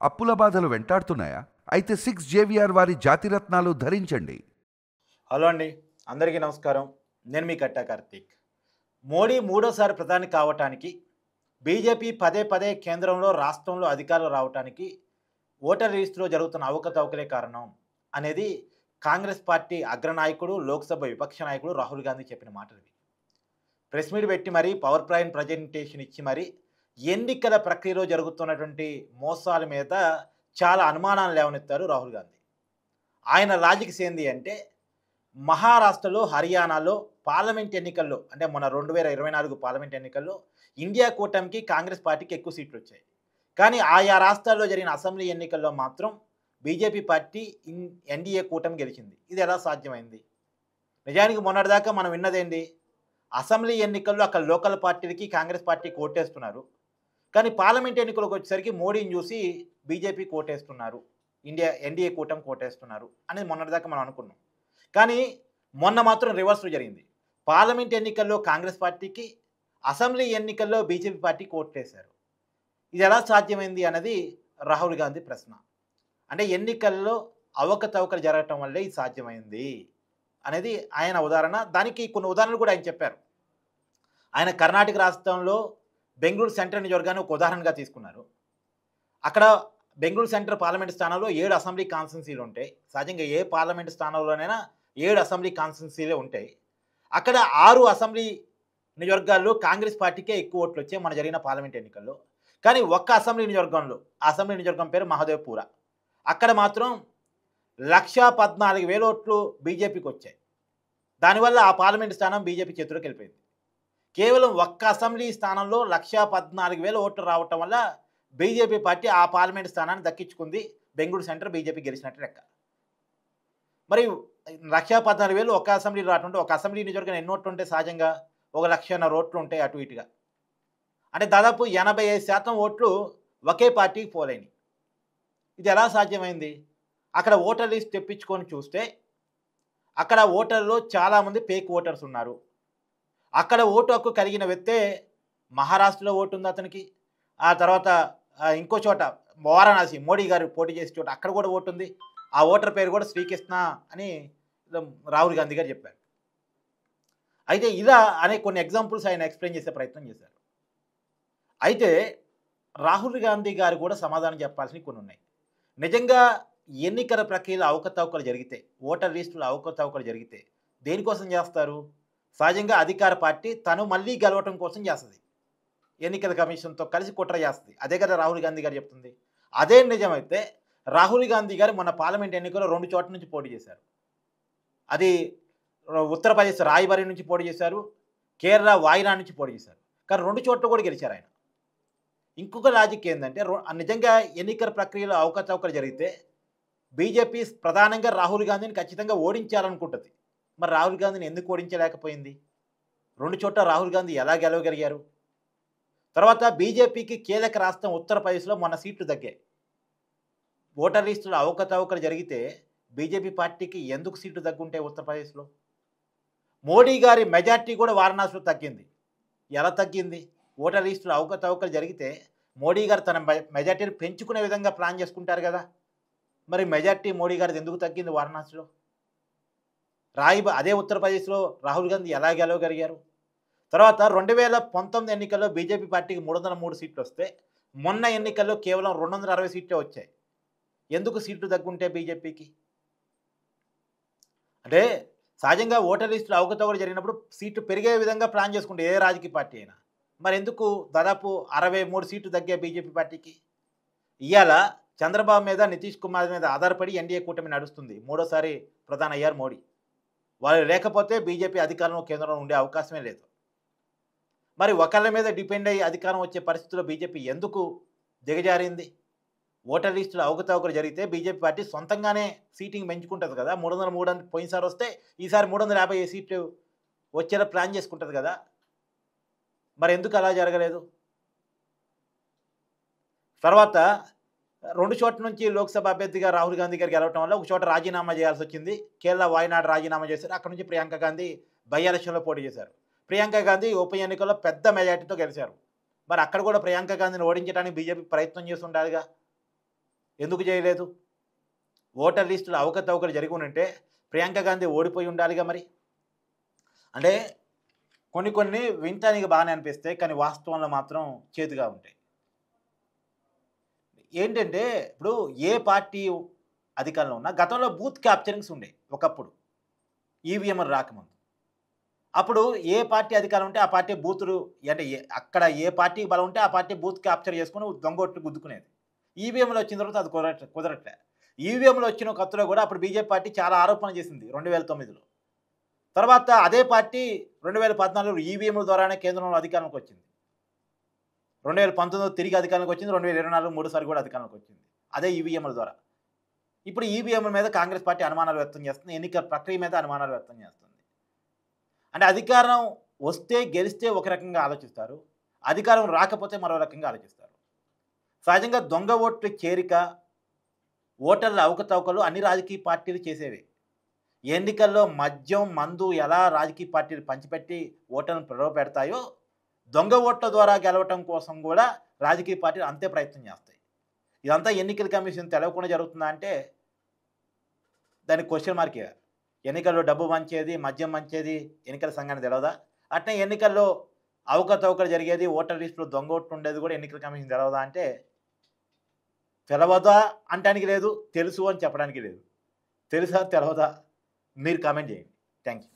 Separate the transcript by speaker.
Speaker 1: అప్పుల బాధలు వెంటాడుతున్నాయా? అయితే 6 జేవిఆర్ వారి జాతిరత్నాలు ధరించండి.
Speaker 2: హలో అండి. అందరికీ నమస్కారం. నేను మీ కట్టా కార్తీక్. మోడీ మూడోసారి ప్రధాని కావటానికి, బీజేపీ పదే పదే కేంద్రంలో, రాష్ట్రంలో అధికారంలో రావటానికి ఓటర్ లిస్టులో జరుగుతున్న అవకతవకలే కారణం అనేది కాంగ్రెస్ పార్టీ అగ్రనాయకుడు, లోక్సభ విపక్ష నాయకుడు రాహుల్ గాంధీ చెప్పిన మాటలివి. ప్రెస్ మీట్ పెట్టి మరీ, పవర్ పాయింట్ ప్రజెంటేషన్ ఇచ్చి మరీ ఎన్నికల ప్రక్రియలో జరుగుతున్నటువంటి మోసాల మీద చాలా అనుమానాలు లేవనెత్తారు రాహుల్ గాంధీ. ఆయన లాజిక్స్ ఏంది అంటే, మహారాష్ట్రలో, హర్యానాలో పార్లమెంట్ ఎన్నికల్లో అంటే మన 2024 పార్లమెంట్ ఎన్నికల్లో ఇండియా కూటమికి, కాంగ్రెస్ పార్టీకి ఎక్కువ సీట్లు వచ్చాయి. కానీ ఆయా రాష్ట్రాల్లో జరిగిన అసెంబ్లీ ఎన్నికల్లో మాత్రం బీజేపీ పార్టీ ఎన్డీఏ కూటమి గెలిచింది. ఇది ఎలా సాధ్యమైంది? నిజానికి మొన్నటిదాకా మనం విన్నదేంటి? అసెంబ్లీ ఎన్నికల్లో అక్కడ లోకల్ పార్టీలకి, కాంగ్రెస్ పార్టీకి ఓటేస్తున్నారు. కానీ పార్లమెంట్ ఎన్నికలకు వచ్చేసరికి మోడీని చూసి బీజేపీకి ఓటేస్తున్నారు, ఎన్డీఏ కూటమికి ఓటేస్తున్నారు అనేది మొన్నటిదాకా మనం అనుకున్నాం. కానీ మొన్న మాత్రం రివర్స్ జరిగింది. పార్లమెంట్ ఎన్నికల్లో కాంగ్రెస్ పార్టీకి, అసెంబ్లీ ఎన్నికల్లో బీజేపీ పార్టీకి ఓట్లేశారు. ఇది ఎలా సాధ్యమైంది అన్నది రాహుల్ గాంధీ ప్రశ్న. అంటే ఎన్నికల్లో అవకతవకలు జరగటం వల్లే ఇది సాధ్యమైంది అనేది ఆయన ఉదాహరణ. దానికి కొన్ని ఉదాహరణలు కూడా ఆయన చెప్పారు. ఆయన కర్ణాటక రాష్ట్రంలో బెంగళూరు సెంట్రల్ నియోజకవర్గాన్ని ఒక ఉదాహరణగా తీసుకున్నారు. అక్కడ బెంగళూరు సెంట్రల్ పార్లమెంట్ స్థానంలో 7 అసెంబ్లీ కాన్స్టిట్యున్సీలు ఉంటాయి. సహజంగా ఏ పార్లమెంట్ స్థానంలోనైనా 7 అసెంబ్లీ కాన్స్టిట్యున్సీలే ఉంటాయి. అక్కడ 6 అసెంబ్లీ నియోజకవర్గాల్లో కాంగ్రెస్ పార్టీకే ఎక్కువ ఓట్లు వచ్చాయి మన జరిగిన పార్లమెంట్ ఎన్నికల్లో. కానీ ఒక్క అసెంబ్లీ నియోజకవర్గంలో, ఆ అసెంబ్లీ నియోజకవర్గం పేరు మహదేవ్పూర, అక్కడ మాత్రం 1,14,000 ఓట్లు బీజేపీకి వచ్చాయి. దానివల్ల ఆ పార్లమెంట్ స్థానం బీజేపీ చేతిలోకి వెళ్ళిపోయింది. కేవలం ఒక్క అసెంబ్లీ స్థానంలో 1,14,000 ఓట్లు రావటం వల్ల బీజేపీ పార్టీ ఆ పార్లమెంట్ స్థానాన్ని దక్కించుకుంది. బెంగళూరు సెంటర్ బీజేపీ గెలిచినట్టు లెక్క. మరి 1,14,000 ఒక అసెంబ్లీలో రావటం, ఒక అసెంబ్లీ నియోజకవర్గం ఎన్ని ఓట్లు ఉంటాయి? సహజంగా 1,00,000 ఓట్లు ఉంటాయి అటు ఇటుగా. అంటే దాదాపు 85% ఓట్లు ఒకే పార్టీకి పోలేని. ఇది ఎలా సాధ్యమైంది? అక్కడ ఓటర్ లిస్ట్ తెప్పించుకొని చూస్తే అక్కడ ఓటర్లో చాలామంది ఫేక్ ఓటర్స్ ఉన్నారు. అక్కడ ఓటు హక్కు కలిగిన వ్యక్తే మహారాష్ట్రలో ఓటు ఉంది అతనికి. ఆ తర్వాత ఇంకో చోట వారణాసి, మోడీ గారు పోటీ చేసే చోట అక్కడ కూడా ఓటు ఉంది. ఆ ఓటర్ పేరు కూడా శ్రీకృష్ణ అని రాహుల్ గాంధీ గారు చెప్పారు. అయితే ఇలా అనే కొన్ని ఎగ్జాంపుల్స్ ఆయన ఎక్స్ప్లెయిన్ చేసే ప్రయత్నం చేశారు. అయితే రాహుల్ గాంధీ గారు కూడా సమాధానం చెప్పాల్సినవి కొన్ని ఉన్నాయి. నిజంగా ఎన్నికల ప్రక్రియలో అవకతవకలు జరిగితే, ఓటర్ లిస్టులో అవకతవకలు జరిగితే దేనికోసం చేస్తారు? సహజంగా అధికార పార్టీ తను మళ్ళీ గెలవటం కోసం చేస్తుంది. ఎన్నికల కమిషన్తో కలిసి కుట్ర చేస్తుంది. అదే కదా రాహుల్ గాంధీ గారు చెప్తుంది. అదే నిజమైతే రాహుల్ గాంధీ గారు మొన్న పార్లమెంట్ ఎన్నికల్లో 2 చోట్ల నుంచి పోటీ చేశారు. అది ఉత్తరప్రదేశ్ రాయ్బరీ నుంచి పోటీ చేశారు, కేరళ వాయనాడ్ నుంచి పోటీ చేశారు. కానీ 2 చోట్ల కూడా గెలిచారు ఆయన. ఇంకొక లాజిక్ ఏంటంటే, నిజంగా ఎన్నికల ప్రక్రియలో అవకతవకలు జరిగితే బీజేపీ ప్రధానంగా రాహుల్ గాంధీని ఖచ్చితంగా ఓడించాలనుకుంటుంది. మరి రాహుల్ గాంధీని ఎందుకు ఓడించలేకపోయింది? 2 చోట్ల రాహుల్ గాంధీ ఎలా గెలవగలిగారు? తర్వాత బీజేపీకి కీలక రాష్ట్రం ఉత్తరప్రదేశ్లో మొన్న సీట్లు తగ్గాయి. ఓటర్ లిస్టులో అవకతవకలు జరిగితే బీజేపీ పార్టీకి ఎందుకు సీట్లు తగ్గుంటాయి ఉత్తరప్రదేశ్లో? మోడీ గారి మెజార్టీ కూడా వారణాసిలో తగ్గింది. ఎలా తగ్గింది? ఓటర్ లిస్టులో అవకతవకలు జరిగితే మోడీ గారు తన మెజార్టీని పెంచుకునే విధంగా ప్లాన్ చేసుకుంటారు కదా. మరి మెజార్టీ మోడీ గారిది ఎందుకు తగ్గింది వారణాసిలో? అదే ఉత్తరప్రదేశ్లో రాహుల్ గాంధీ ఎలా గెలవగలిగారు? తర్వాత 2019 ఎన్నికల్లో బీజేపీ పార్టీకి 303 సీట్లు వస్తే మొన్న ఎన్నికల్లో కేవలం 260 సీట్లే వచ్చాయి. ఎందుకు సీట్లు తగ్గుంటే బీజేపీకి? అంటే సహజంగా ఓటర్ లిస్టులో అవకతవకలు జరిగినప్పుడు సీట్లు పెరిగే విధంగా ప్లాన్ చేసుకుంటే ఏ రాజకీయ పార్టీ అయినా. మరి ఎందుకు దాదాపు 63 సీట్లు తగ్గాయి బీజేపీ పార్టీకి? ఇవాళ చంద్రబాబు మీద, నితీష్ కుమార్ మీద ఆధారపడి ఎన్డీఏ కూటమి నడుస్తుంది. మూడోసారి ప్రధాని అయ్యారు మోడీ. వాళ్ళు లేకపోతే బీజేపీ అధికారంలో, కేంద్రంలో ఉండే అవకాశమే లేదు. మరి ఒకళ్ళ మీద డిపెండ్ అయ్యి అధికారం వచ్చే పరిస్థితుల్లో బీజేపీ ఎందుకు దిగజారింది? ఓటర్ లిస్టులో అవకతవకలు జరిగితే బీజేపీ పార్టీ సొంతంగానే సీటింగ్ పెంచుకుంటుంది కదా. 303 అని పోయినసారి వస్తే ఈసారి 350 సీట్లు వచ్చేలా ప్లాన్ చేసుకుంటుంది కదా. మరి ఎందుకు అలా జరగలేదు? తర్వాత 2 చోట్ల నుంచి లోక్సభ అభ్యర్థిగా రాహుల్ గాంధీ గారు గెలవటం వల్ల ఒక చోట రాజీనామా చేయాల్సి వచ్చింది. కేరళ వాయనాడ్ రాజీనామా చేశారు. అక్కడ నుంచి ప్రియాంక గాంధీ బై ఎలక్షన్లో పోటీ చేశారు. ప్రియాంక గాంధీ ఉప ఎన్నికల్లో పెద్ద మెజార్టీతో గెలిచారు. మరి అక్కడ కూడా ప్రియాంక గాంధీని ఓడించడానికి బీజేపీ ప్రయత్నం చేసి ఉండాలిగా. ఎందుకు చేయలేదు? ఓటర్ లిస్టులో అవకతవకలు జరిగి ఉంటే ప్రియాంక గాంధీ ఓడిపోయి ఉండాలిగా మరి. అంటే కొన్ని వినటానికి బాగానే అనిపిస్తాయి, కానీ వాస్తవంలో మాత్రం చేదుగా ఉంటాయి. ఏంటంటే ఇప్పుడు ఏ పార్టీ అధికారంలో ఉన్నా గతంలో బూత్ క్యాప్చరింగ్స్ ఉండే ఒకప్పుడు ఈవీఎంలు రాకముందు. అప్పుడు ఏ పార్టీ అధికారం ఉంటే ఆ పార్టీ బూతులు అంటే అక్కడ ఏ పార్టీ బలం ఉంటే ఆ పార్టీ బూత్ క్యాప్చర్ చేసుకొని దొంగొట్టు గుద్దుకునేది. ఈవీఎంలు వచ్చిన తర్వాత అది కుదరట్లే. ఈవీఎంలు వచ్చిన కొత్తలో కూడా అప్పుడు బీజేపీ పార్టీ చాలా ఆరోపణలు చేసింది 2009లో. తర్వాత అదే పార్టీ 2014లో ఈవీఎంల ద్వారానే కేంద్రంలో అధికారంలోకి వచ్చింది. 2019లో తిరిగి అధికారంలోకి వచ్చింది. 2024 మూడోసారి కూడా అధికారంలోకి వచ్చింది అదే ఈవీఎంల ద్వారా. ఇప్పుడు ఈవీఎంల మీద కాంగ్రెస్ పార్టీ అనుమానాలు వ్యక్తం చేస్తుంది. ఎన్నికల ప్రక్రియ మీద అనుమానాలు వ్యక్తం చేస్తుంది. అంటే అధికారం వస్తే గెలిస్తే ఒక రకంగా ఆలోచిస్తారు, అధికారం రాకపోతే మరో రకంగా ఆలోచిస్తారు. సహజంగా దొంగ ఓట్ల చేరిక, ఓటర్ల అవకతవకలు అన్ని రాజకీయ పార్టీలు చేసేవి. ఎన్నికల్లో మద్యం, మందు ఎలా రాజకీయ పార్టీలు పంచిపెట్టి ఓటర్లను ప్రలోభపెడతాయో, దొంగ ఓట్ల ద్వారా గెలవటం కోసం కూడా రాజకీయ పార్టీలు అంతే ప్రయత్నం చేస్తాయి. ఇదంతా ఎన్నికల కమిషన్ తెలవకుండా జరుగుతుందా అంటే దానికి క్వశ్చన్ మార్కే. ఎన్నికల్లో డబ్బు మంచేది, మద్యం మంచేది ఎన్నికల సంఘానికి తెలవదా? అట్నే ఎన్నికల్లో అవకతవకలు జరిగేది, ఓటర్ లిస్టులో దొంగ ఓట్లు ఉండేది కూడా ఎన్నికల కమిషన్ తెలవదా అంటే తెలవదా అనటానికి లేదు, తెలుసు అని చెప్పడానికి లేదు. తెలుసా తెలవదా? మీరు కామెంట్ చేయండి. Thank you.